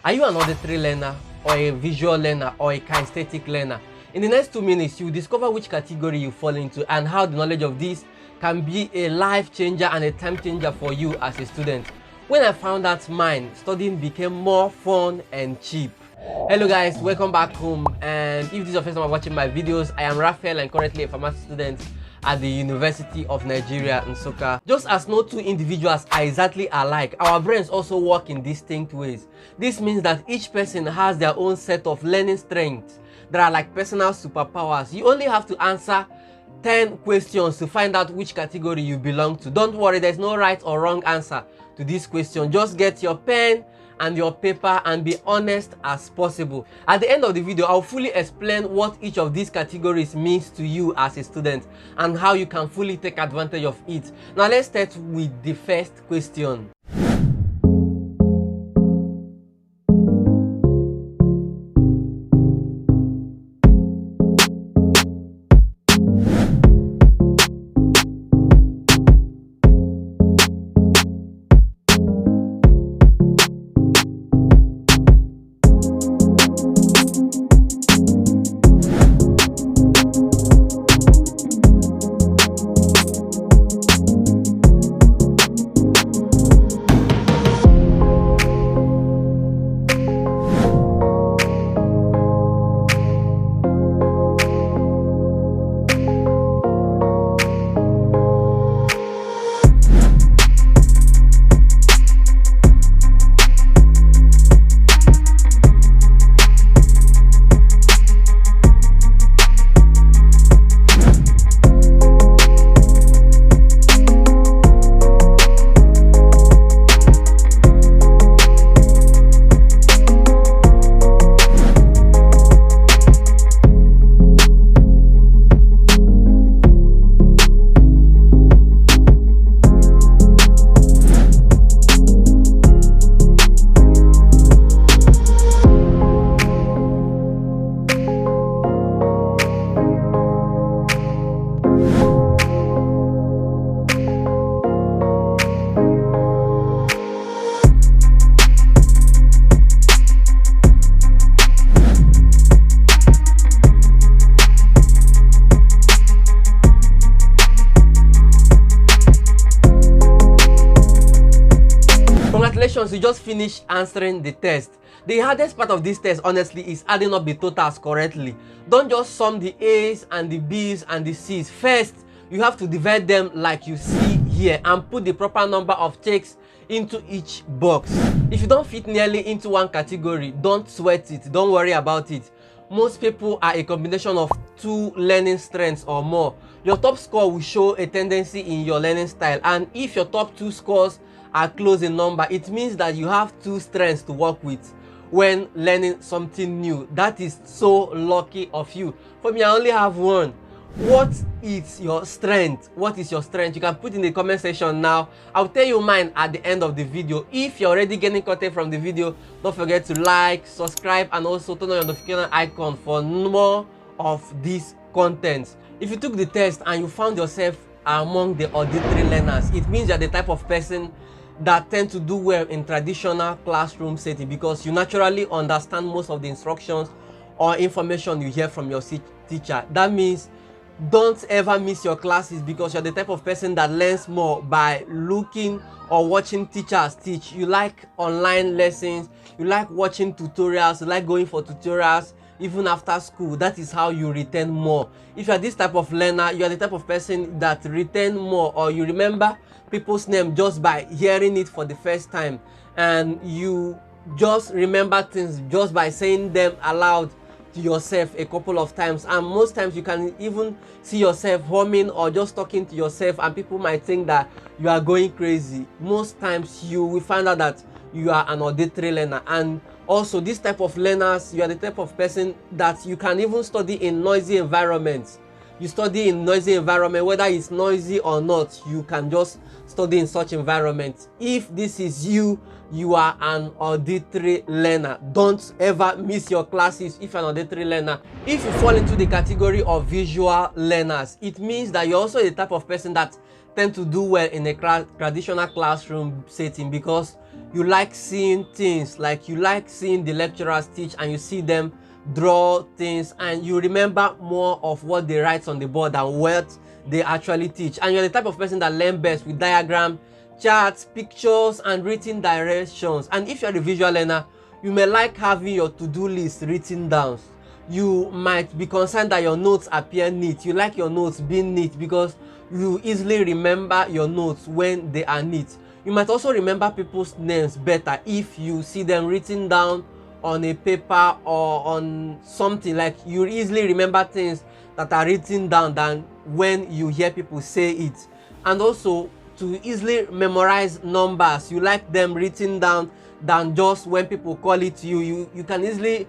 Are you an auditory learner, or a visual learner, or a kinesthetic learner? In the next 2 minutes, you will discover which category you fall into and how the knowledge of this can be a life changer and a time changer for you as a student. When I found out mine, studying became more fun and cheap. Hello guys, welcome back home, and if this is your first time watching my videos, I am Raphael and currently a pharmacy student at the University of Nigeria in Nsukka. Just as no two individuals are exactly alike, our brains also work in distinct ways. This means that each person has their own set of learning strengths that are like personal superpowers. You only have to answer 10 questions to find out which category you belong to. Don't worry, there's no right or wrong answer to this question. Just get your pen and your paper and be honest as possible. At the end of the video, I'll fully explain what each of these categories means to you as a student and how you can fully take advantage of it. Now let's start with the first question. Congratulations, you just finished answering the test. The hardest part of this test, honestly, is adding up the totals correctly. Don't just sum the A's and the B's and the C's. First, you have to divide them like you see here and put the proper number of checks into each box. If you don't fit nearly into one category, don't sweat it. Don't worry about it. Most people are a combination of 2 learning strengths or more. Your top score will show a tendency in your learning style, and if your top 2 scores are close in number, it means that you have 2 strengths to work with when learning something new. That is so lucky of you. For me, I only have 1. What is your strength? What is your strength? You can put in the comment section now. I'll tell you mine at the end of the video. If you're already getting content from the video, don't forget to like, subscribe, and also turn on your notification icon for more of this content. If you took the test and you found yourself among the auditory learners, it means you're the type of person that tend to do well in traditional classroom setting because you naturally understand most of the instructions or information you hear from your teacher. That means don't ever miss your classes because you're the type of person that learns more by looking or watching teachers teach. You like online lessons, you like watching tutorials, you like going for tutorials even after school. That is how you retain more. If you are this type of learner, you are the type of person that retain more, or you remember people's name just by hearing it for the first time, and you just remember things just by saying them aloud to yourself a couple of times, and most times you can even see yourself humming or just talking to yourself, and people might think that you are going crazy. Most times you will find out that you are an auditory learner. And also, this type of learners, you are the type of person that you can even study in noisy environments. You study in noisy environment, whether it's noisy or not, you can just study in such environments. If this is you, you are an auditory learner. Don't ever miss your classes if you're an auditory learner. If you fall into the category of visual learners, it means that you're also the type of person that tend to do well in a traditional classroom setting because you like seeing things, like you like seeing the lecturers teach and you see them draw things and you remember more of what they write on the board than what they actually teach. And you're the type of person that learn best with diagram, charts, pictures, and written directions. And if you're a visual learner, you may like having your to-do list written down. You might be concerned that your notes appear neat. You like your notes being neat because you easily remember your notes when they are neat. You might also remember people's names better if you see them written down on a paper or on something. Like you easily remember things that are written down than when you hear people say it. And also to easily memorize numbers, you like them written down than just when people call it to you. You can easily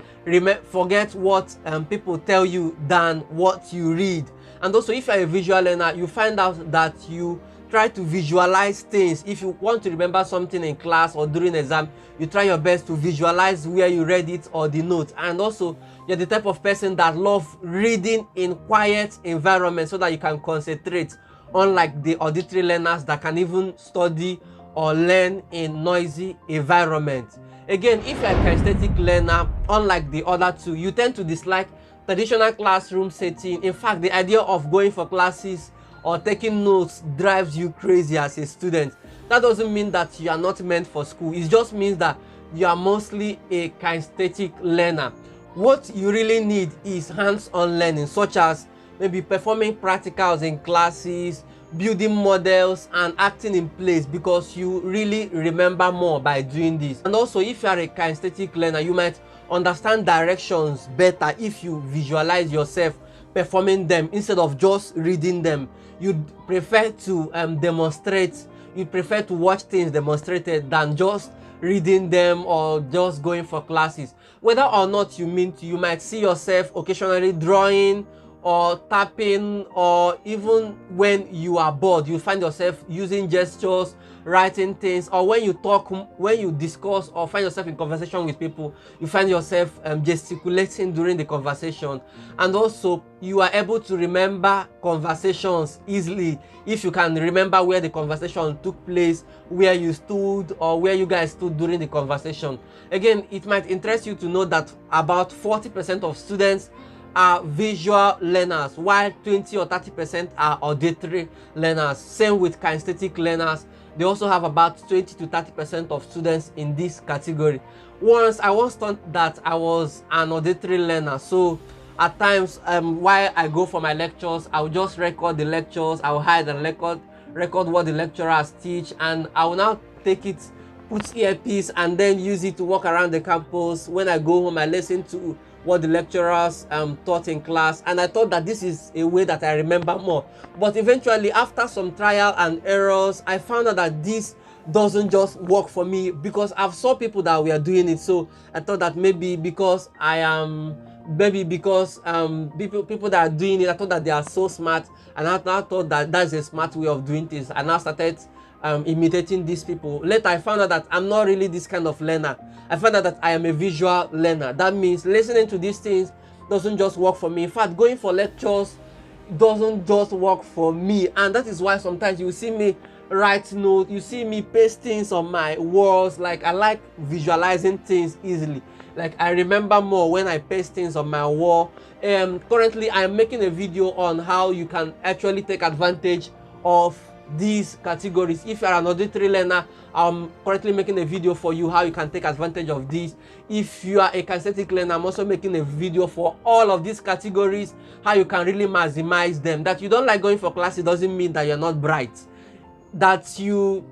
forget what people tell you than what you read. And also if you're a visual learner, you find out that you try to visualize things. If you want to remember something in class or during exam, you try your best to visualize where you read it or the note. And also you're the type of person that love reading in quiet environment so that you can concentrate, unlike the auditory learners that can even study or learn in noisy environment. Again, if you're a kinesthetic learner, unlike the other two, you tend to dislike traditional classroom setting. In fact, the idea of going for classes or taking notes drives you crazy as a student. That doesn't mean that you are not meant for school. It just means that you are mostly a kinesthetic learner. What you really need is hands-on learning, such as maybe performing practicals in classes, building models, and acting in plays, because you really remember more by doing this. And also if you are a kinesthetic learner, you might understand directions better if you visualize yourself performing them instead of just reading them. You'd prefer to demonstrate, you prefer to watch things demonstrated than just reading them or just going for classes. Whether or not you mean to, you might see yourself occasionally drawing or tapping, or even when you are bored, you find yourself using gestures, writing things, or when you talk, when you discuss or find yourself in conversation with people, you find yourself gesticulating during the conversation. And also you are able to remember conversations easily if you can remember where the conversation took place, where you stood, or where you guys stood during the conversation. Again, it might interest you to know that about 40% of students are visual learners, while 20 or 30% are auditory learners. Same with kinesthetic learners. They also have about 20 to 30% of students in this category. Once I was thought that I was an auditory learner, so at times while I go for my lectures, I'll just record the lectures, I'll hide and record what the lecturers teach, and I will now take it, put earpiece, and then use it to walk around the campus. When I go home, I listen to what the lecturers taught in class, and I thought that this is a way that I remember more. But eventually, after some trial and errors, I found out that this doesn't just work for me, because I've saw people that were doing it. So I thought that maybe because people that are doing it, I thought that they are so smart, and I thought that that's a smart way of doing things, and I started imitating these people. Later I found out that I'm not really this kind of learner. I found out that I am a visual learner. That means listening to these things doesn't just work for me. In fact, going for lectures doesn't just work for me, and that is why sometimes you see me write notes, you see me paste things on my walls. Like, I like visualizing things easily. Like, I remember more when I paste things on my wall. Currently I am making a video on how you can actually take advantage of these categories. If you are an auditory learner, I'm currently making a video for you how you can take advantage of these. If you are a kinesthetic learner, I'm also making a video for all of these categories, how you can really maximize them. That you don't like going for classes doesn't mean that you're not bright. That you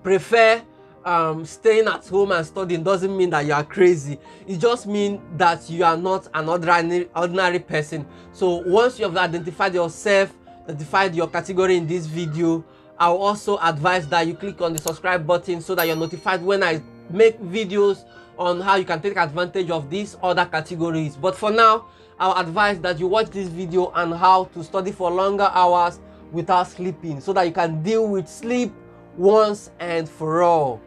prefer staying at home and studying doesn't mean that you are crazy. It just means that you are not an ordinary person. So once you have identified yourself, identified your category in this video, I'll also advise that you click on the subscribe button so that you're notified when I make videos on how you can take advantage of these other categories. But for now, I'll advise that you watch this video on how to study for longer hours without sleeping, so that you can deal with sleep once and for all.